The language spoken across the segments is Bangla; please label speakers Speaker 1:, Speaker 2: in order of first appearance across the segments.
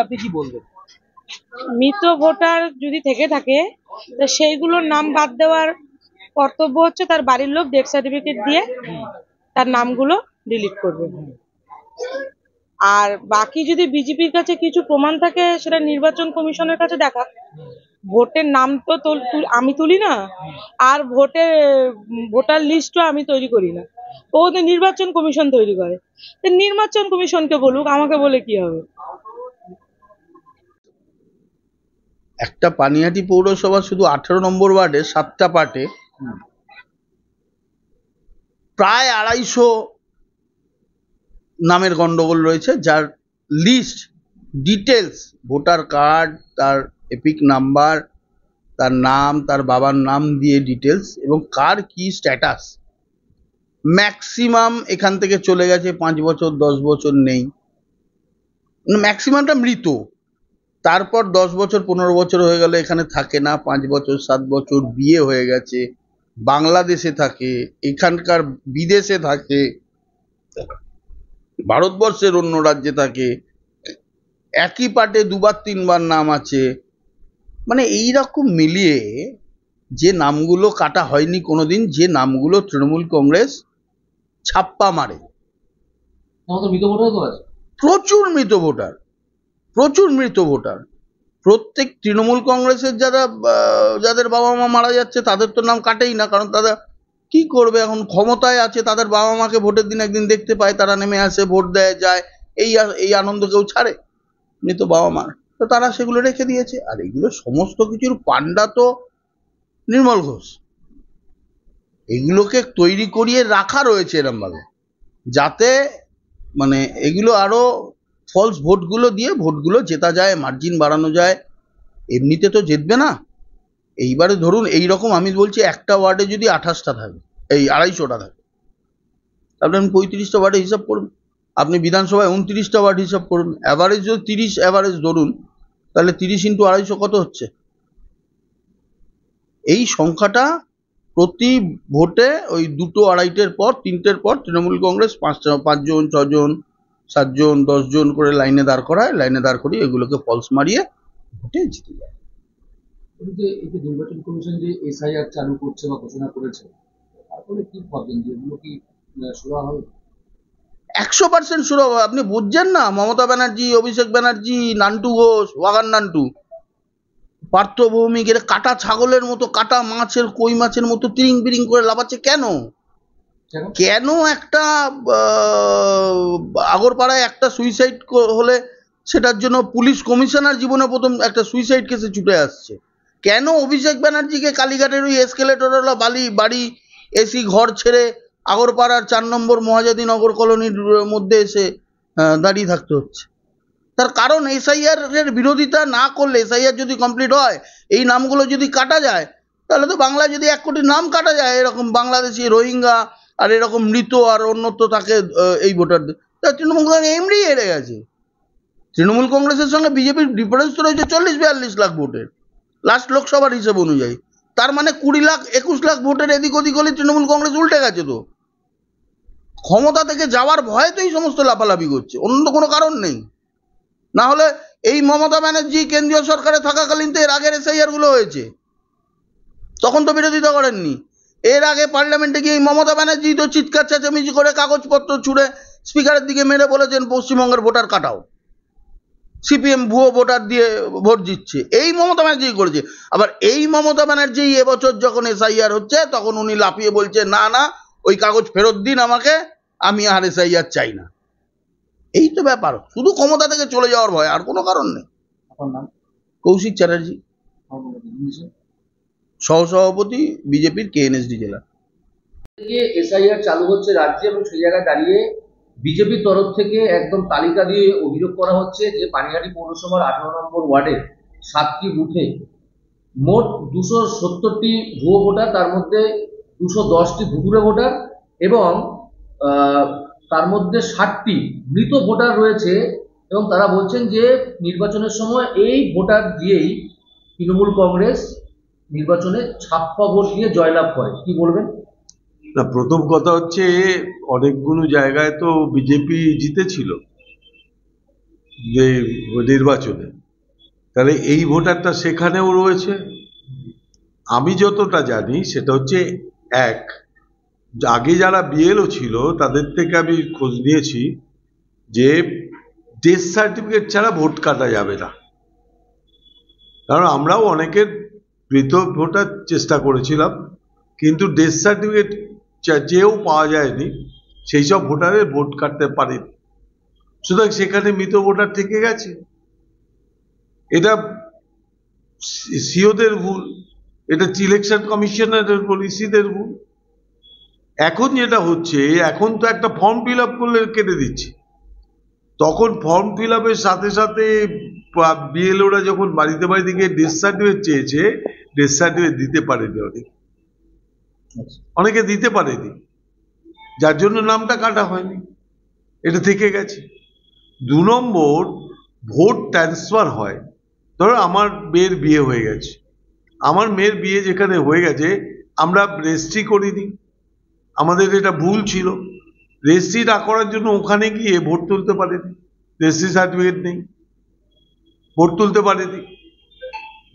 Speaker 1: আপনি কি বলবেন?
Speaker 2: মৃত ভোটার যদি থেকে থাকে তো সেইগুলোর নাম বাদ দেওয়ার কর্তব্য হচ্ছে তার বাড়ির লোক ডেথ সার্টিফিকেট দিয়ে তার নামগুলো ডিলিট করবে। আর বাকি যদি বিজেপির কাছে কিছু প্রমাণ থাকে সেটা নির্বাচন কমিশনের কাছে দেখা। ভোটের নাম তো আমি তুলি না, আর ভোটার লিস্টও আমি তৈরি করি না, ও তো নির্বাচন কমিশন তৈরি করে। তো নির্বাচন কমিশনকে বলুক, আমাকে বলে কি হবে।
Speaker 3: একটা পানিহাটি পৌরসভা শুধু 18 নম্বর ওয়ার্ডে 7টা পার্টে প্রায় 250 নামের গন্ডগোল রয়েছে, যার লিস্ট ডিটেলস, ভোটার কার্ড, তার এপিক নাম্বার, তার নাম, তার বাবার নাম দিয়ে ডিটেলস এবং কার কি স্ট্যাটাস, ম্যাক্সিমাম এখান থেকে চলে গেছে 5 বছর 10 বছর নেই, ম্যাক্সিমামটা মৃত। তারপর 10 বছর 15 বছর হয়ে গেল এখানে থাকে না, 5 বছর 7 বছর বিয়ে হয়ে গেছে, বাংলাদেশে থাকে, এখানকার বিদেশে থাকে, ভারতবর্ষের অন্য রাজ্যে থাকে, একই পার্টে 2বার 3বার নাম আছে। মানে এইরকম মিলিয়ে যে নামগুলো কাটা হয়নি কোনোদিন, যে নামগুলো তৃণমূল কংগ্রেস ছাপ্পা মারে, প্রচুর মৃত ভোটার, প্রচুর মৃত ভোটার। প্রত্যেক তৃণমূল কংগ্রেসের যাদের বাবা মা মারা যাচ্ছে তাদের তো নাম কাটেই না, কারণ তারা কি করবে, এখন ক্ষমতায় আছে, তাদের বাবা মাকে ভোটের দিন একদিন দেখতে পায়, তারা নেমে আসে, ভোট দেয়, যায়, এই আনন্দ কেউ ছাড়ে মৃত বাবা মার? তো তারা সেগুলো রেখে দিয়েছে। আর এগুলো সমস্ত কিছুর পান্ডা তো নির্মল ঘোষ। এগুলোকে তৈরি করিয়ে রাখা রয়েছে এরম ভাবে, যাতে মানে এগুলো আরো ফলস ভোটগুলো দিয়ে ভোটগুলো জেতা যায়, মার্জিন বাড়ানো যায়। এমনিতে তো জিতবে না। এইবারে ধরুন এইরকম আমি বলছি, একটা ওয়ার্ডে যদি 28টা থাকে, এই 250টা থাকে, তাহলে আমি 35টা ওয়ার্ডে হিসাব করুন। আপনি বিধানসভায় 29টা ওয়ার্ড হিসাব করুন, অ্যাভারেজ যদি 30 অ্যাভারেজ ধরুন, তাহলে 30 × 250 কত হচ্ছে? এই সংখ্যাটা প্রতি ভোটে ওই 2টো 2.5টের পর 3টের পর তৃণমূল কংগ্রেস 5জন 6জন 7জন 10জন করে লাইনে দাঁড় করায়, লাইনে দাঁড় করিয়ে এগুলোকে ফলস মারিয়ে ভোটে জিতে যায়।
Speaker 1: নির্বাচন কমিশন যে এসআইআর চালু করছে বা ঘোষণা করেছে, তারপরে কি ভাবছেন যে এগুলো কি শুরু হবে?
Speaker 3: 100% শুরু হবে। আপনি বুঝছেন না, মমতা ব্যানার্জি, অভিষেক ব্যানার্জি, নান্টু ঘোষ, ওয়াগান নান্টু, পার্থ ভৌমিক, কাটা ছাগলের মতো, কাটা মাছের, কই মাছের মতো তিরিং বিরিং করে লাফাচ্ছে কেন? কেন একটা আগরপাড়ায় একটা সুইসাইড হলে সেটার জন্য পুলিশ কমিশনার জীবনে প্রথম একটা সুইসাইড কেসে ছুটে আসছে? কেন অভিষেক ব্যানার্জিকে কালীঘাটের ওই এসকেলেটরওয়ালা বাড়ি এসি ঘর ছেড়ে আগরপাড়ার 4 নম্বর মহাজাদি নগর কলোনির মধ্যে এসে দাঁড়িয়ে থাকতে হচ্ছে? তার কারণ এসআইআর এর বিরোধিতা না করলে, এসআইআর যদি কমপ্লিট হয়, এই নামগুলো যদি কাটা যায়, তাহলে তো বাংলায় যদি 1 কোটি নাম কাটা যায়, এরকম বাংলাদেশি, রোহিঙ্গা আর এরকম মৃত আর অন্যত্র থাকে এই ভোটারদের, তা তৃণমূল কংগ্রেস এমনি হেরে গেছে। তৃণমূল কংগ্রেসের সঙ্গে বিজেপির ডিফারেন্স তো রয়েছে 40-42 লাখ ভোটের লাস্ট লোকসভার হিসেব অনুযায়ী। তার মানে 20 লাখ 21 লাখ ভোটের এদিক ওদিক হলে তৃণমূল কংগ্রেস উল্টে গেছে। তো ক্ষমতা থেকে যাওয়ার ভয়ে তো এই সমস্ত লাফালাফি করছে, অন্য কোনো কারণ নেই। না হলে এই মমতা ব্যানার্জি কেন্দ্রীয় সরকারে থাকাকালীন তো এর আগের এসআইআর গুলো হয়েছে, তখন তো বিরোধিতা করেননি। এর আগে পার্লামেন্টে গিয়ে মমতা ব্যানার্জি তো চিৎকার চেঁচামেচি করে কাগজপত্র ছুড়ে স্পিকারের দিকে মেরে বলেছেন পশ্চিমবঙ্গের ভোটার কাটাও, সিপিএম ভুয়ো ভোটার দিয়ে ভোট জিতছে। এই মমতা ব্যানার্জি করেছে। আবার এই মমতা ব্যানার্জি এবছর যখন এসআইআর হচ্ছে তখন উনি লাফিয়ে বলছে না না ওই কাগজ ফেরত দিন আমাকে, আমি আর এসআইআর চাই না। এই তো ব্যাপার, শুধু ক্ষমতা থেকে চলে যাওয়ার ভয়, আর কোনো কারণ নেই। কৌশিক চ্যাটার্জি, সহসভাপতি বিজেপির কেএনএসডি জেলা।
Speaker 1: এসআইআর চালু হচ্ছে রাজ্যে এবং সেই জায়গায় দাঁড়িয়ে বিজেপির তরফ থেকে একদম তালিকা দিয়ে অভিযোগ করা হচ্ছে যে পানিহাটি পৌরসভার 18 নম্বর ওয়ার্ডে 7টি বুথে মোট 270টি ভুয়ো ভোটার, তার মধ্যে 210টি ভুতুড়ে ভোটার এবং তার মধ্যে 60টি মৃত ভোটার রয়েছে। এবং তারা বলছেন যে নির্বাচনের সময় এই ভোটার দিয়েই তৃণমূল কংগ্রেস নির্বাচনে ছাপ্পা ভোট দিয়ে জয়লাভ করে। কি বলবেন?
Speaker 4: না, প্রথম কথা হচ্ছে অনেকগুলো জায়গায় তো বিজেপি জিতেছিল, যে নির্বাচনে, তাহলে এই ভোটারটা সেখানেও রয়েছে। আমি যতটা জানি সেটা হচ্ছে এক, আগে যারা বিএলও ছিল তাদের থেকে আমি খোঁজ নিয়েছি যে ডেথ সার্টিফিকেট ছাড়া ভোট কাটা যাবে না। কারণ আমরাও অনেকের মৃত ভোটার চেষ্টা করেছিলাম, কিন্তু ডেথ সার্টিফিকেট চেয়েও পাওয়া যায়নি, সেই সব ভোটারের ভোট কাটতে পারেনি। সুতরাং সেখানে মৃত ভোটার থেকে গেছে। এটা সিওদের ভুল, এটা ইলেকশন কমিশনারের পলিসিদের ভুল। এখন যেটা হচ্ছে, এখন তো একটা ফর্ম ফিল আপ করলে কেটে দিচ্ছে, তখন ফর্ম ফিল আপের সাথে সাথে বিএলওরা যখন বাড়িতে বাড়িতে গিয়ে ডেথ সার্টিফিকেট চেয়েছে, ডেথ সার্টিফিকেট দিতে পারেনি অনেকে দিতে পারেনি, যার জন্য নামটা কাটা হয়নি, এটা থেকে গেছে। 2 নম্বর, ভোট ট্রান্সফার হয়। ধরো আমার মেয়ের বিয়ে হয়ে গেছে, আমার মেয়ের বিয়ে যেখানে হয়ে গেছে আমরা রেজিস্ট্রি করিনি, আমাদের এটা ভুল ছিল। রেজিস্ট্রি না করার জন্য ওখানে গিয়ে ভোট তুলতে পারেনি, রেজিস্ট্রি সার্টিফিকেট নেই, ভোট তুলতে পারেনি।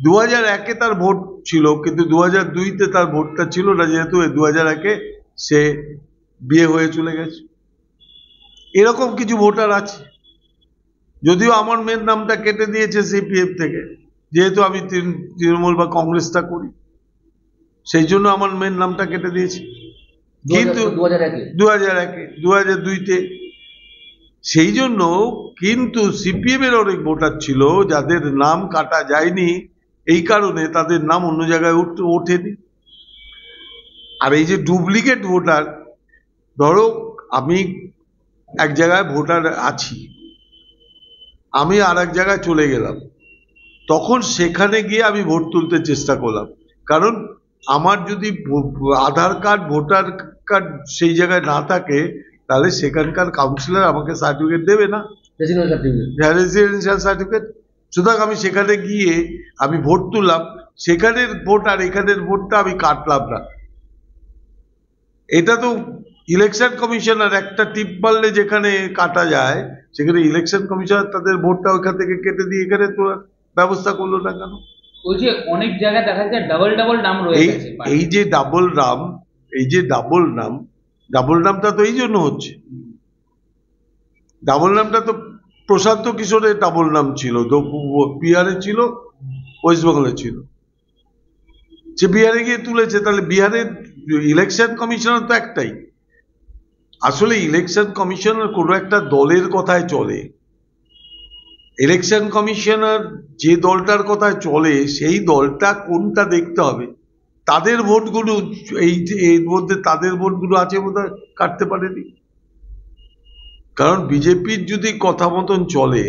Speaker 4: 2001-এ তার ভোট ছিল, কিন্তু 2002-তে তার ভোটটা ছিল না, যেহেতু 2001-এ সে বিয়ে হয়ে চলে গেছে। এরকম কিছু ভোটার আছে। যদিও আমার মেয়ের নামটা কেটে দিয়েছে সিপিএম থেকে, যেহেতু আমি তৃণমূল বা কংগ্রেসটা করি, সেই জন্য আমার মেয়ের নামটা কেটে দিয়েছে। কিন্তু 2001-এ 2002-তে সেই জন্য, কিন্তু সিপিএম এর অনেক ভোটার ছিল যাদের নাম কাটা যায়নি, এই কারণে তাদের নাম অন্য জায়গায় ওঠেনি। আর এই যে ডুপ্লিকেট ভোটার, ধরো আমি এক জায়গায় ভোটার আছি, আমি আর এক জায়গায় চলে গেলাম, তখন সেখানে গিয়ে আমি ভোট তুলতে চেষ্টা করলাম, কারণ আমার যদি আধার কার্ড ভোটার কার্ড সেই জায়গায় না থাকে, তাহলে সেখানকার কাউন্সিলর আমাকে সার্টিফিকেট দেবে না, রেসিডেন্সিয়াল সার্টিফিকেট। সুতরাং আমি সেখানে গিয়ে আমি ভোট তুললাম, সেখানের ভোট আর এখানের ভোটটা আমি কাটলাম না। এটা তো ইলেকশন কমিশনার একটা টিপ মারলে যেখানে কাটা যায়, সেখানে ইলেকশন কমিশনার তাদের ভোটটা ওইখান থেকে কেটে দিয়ে এখানে তোলার ব্যবস্থা করলো না কেন?
Speaker 5: ওই যে অনেক জায়গায় দেখা যায় ডাবল নাম রয়ে গেছে।
Speaker 4: এই যে ডাবল নামটা তো এই জন্য হচ্ছে। ডাবল নামটা তো প্রশান্ত কিশোরের ডাবল নাম ছিল, তো বিহারে ছিল, ওয়েস্ট বেঙ্গলে ছিল, সে বিহারে গিয়ে তুলেছে। তাহলে বিহারের ইলেকশন কমিশনার তো একটাই। আসলে ইলেকশন কমিশনার কোনো একটা দলের কথায় চলে, ইলেকশন কমিশনার যে দলটার কথায় চলে সেই দলটা কোনটা দেখতে হবে। তাদের ভোটগুলো এর মধ্যে তাদের ভোটগুলো আছে বোধহয় কাটতে পারেনি, কারণ বিজেপির যদি কথা মতন চলে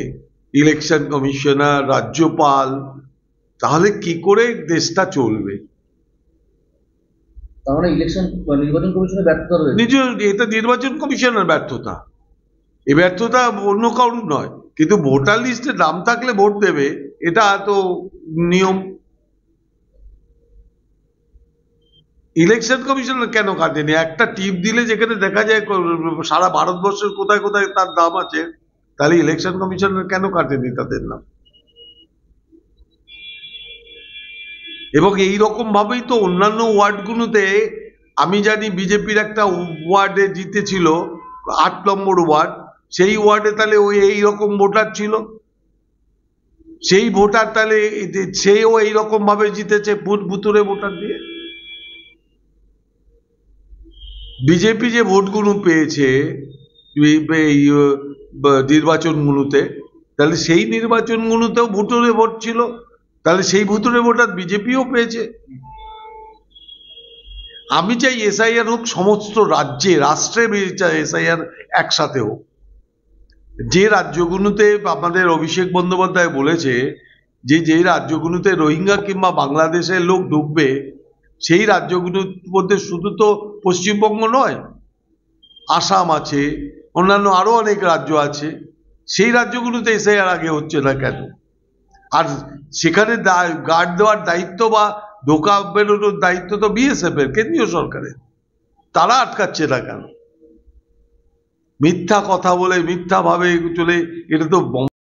Speaker 4: ইলেকশন কমিশনার, রাজ্যপাল, তাহলে কি করে দেশটা চলবে?
Speaker 1: নির্বাচন কমিশনের ব্যর্থতা রয়েছে।
Speaker 4: এটা নির্বাচন কমিশনের ব্যর্থতা, এই ব্যর্থতা অন্য কারণ নয়। কিন্তু ভোটার লিস্টে নাম থাকলে ভোট দেবে, এটা তো নিয়ম। ইলেকশন কমিশনার কেন কাটেনি? একটা টিপ দিলে যেখানে দেখা যায় সারা ভারতবর্ষের কোথায় কোথায় তার নাম আছে, তাহলে ইলেকশন কমিশনার কেন কাটেনি তাদের নাম? এবং এইরকম ভাবেই তো অন্যান্য ওয়ার্ডগুলোতে, আমি জানি বিজেপির একটা ওয়ার্ডে জিতেছিল 8 নম্বর ওয়ার্ড, সেই ওয়ার্ডে তাহলে ওই এইরকম ভোটার ছিল, সেই ভোটার তাহলে সেও এইরকম ভাবে জিতেছে ভুতুরে ভোটার দিয়ে। বিজেপি যে ভোটগুলো পেয়েছে নির্বাচনগুলোতে, তাহলে সেই নির্বাচনগুলোতেও ভুতুরে ভোট ছিল, তাহলে সেই ভুতুরে ভোটার বিজেপিও পেয়েছে। আমি চাই এসআইআর হোক সমস্ত রাজ্যে, রাষ্ট্রে এসআইআর একসাথে হোক। যে রাজ্যগুলোতে আমাদের অভিষেক বন্দ্যোপাধ্যায় বলেছে যে রাজ্যগুলোতে রোহিঙ্গা কিংবা বাংলাদেশের লোক ঢুকবে, সেই রাজ্যগুলোর মধ্যে শুধু তো পশ্চিমবঙ্গ নয়, আসাম আছে, অন্যান্য আরো অনেক রাজ্য আছে, সেই রাজ্যগুলোতে এসআইআর আগে হচ্ছে না কেন? আর সেখানে গার্ড দেওয়ার দায়িত্ব বা ঢোকা বেরোনোর দায়িত্ব তো বিএসএফ এর, কেন্দ্রীয় সরকারের, তারা আটকাচ্ছে না কেন? মিথ্যা কথা বলে মিথ্যা ভাবে চলে, এটা তো